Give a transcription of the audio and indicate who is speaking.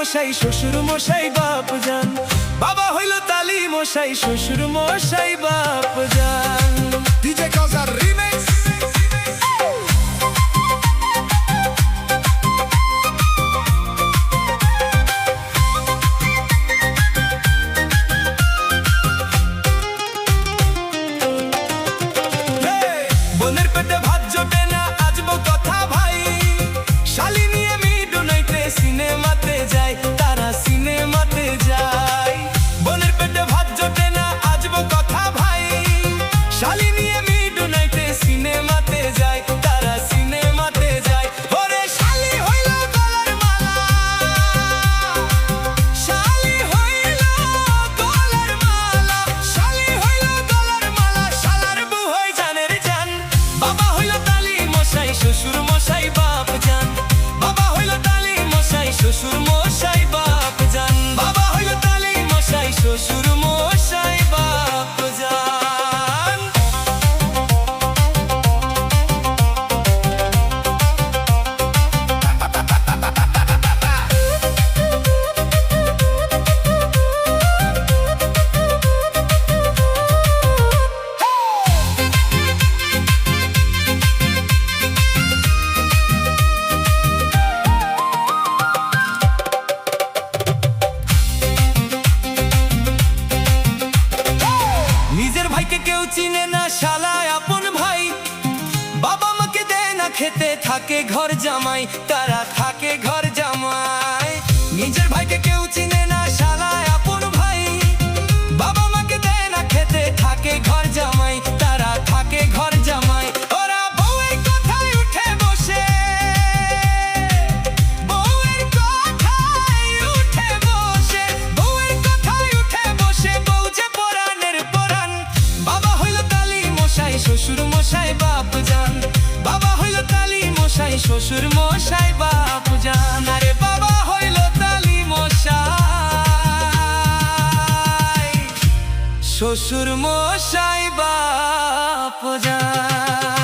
Speaker 1: মশাই শ্বশুর মশাই বাপ জান, বাবা হইল তালি মশাই শ্বশুর মশাই বাপ জান।
Speaker 2: DJ Causa Remix.
Speaker 1: বোনের পেটে ভাত জোটে না আজবো কথা ভাই, শালি নিয়ে মিডু নাইটে সিনেমাতে যায়, তারা সিনেমাতে যায়। বোনের পেটে ভাত জোটে না আজবো কথা ভাই, শালি নিয়ে মিডু নাইটে সিনেমাতে যায়, তারা সিনেমাতে যায়। ওরে শালি হইল গলার মালা, শালি হইল গলার মালা, শালি হইল গলার মালা, শালার বউ হই জানের জান। বাবা হইল তালি মশাই শ্বশুর মশাই বাপ জান, বাবা হইল তালি মশাই শ্বশুর মশাই বাপ জান, বাবা হইল তালি মশাই শ্বশুর মশাই বাপ জান। নিজের ভাইকে কেউ চিনে না শালায় আপন ভাই, বাবা মাকে দেয় না খেতে থাকে ঘর জামাই, তারা থাকে ঘর জামাই। নিজের ভাইকে কেউ চিনে না শালায় আপন ভাই, বাবা মাকে দেয় না খেতে থাকে ঘর জামাই, তারা থাকে ঘর জামাই। ওরা বউয়ের কথায় উঠে বসে, বউয়ের কথায় উঠে বসে, বউয়ের কথায় উঠে বসে, বউ যে পরাণের পরাণ। বাবা হইল তালি মশাই শ্বশুর মশাই বাপ জান, বাবা হইল তালি মশাই শ্বশুর মশাই বাপ জান। আরে বাবা হইল তালি মশাই শ্বশুর মশাই বাপ জান।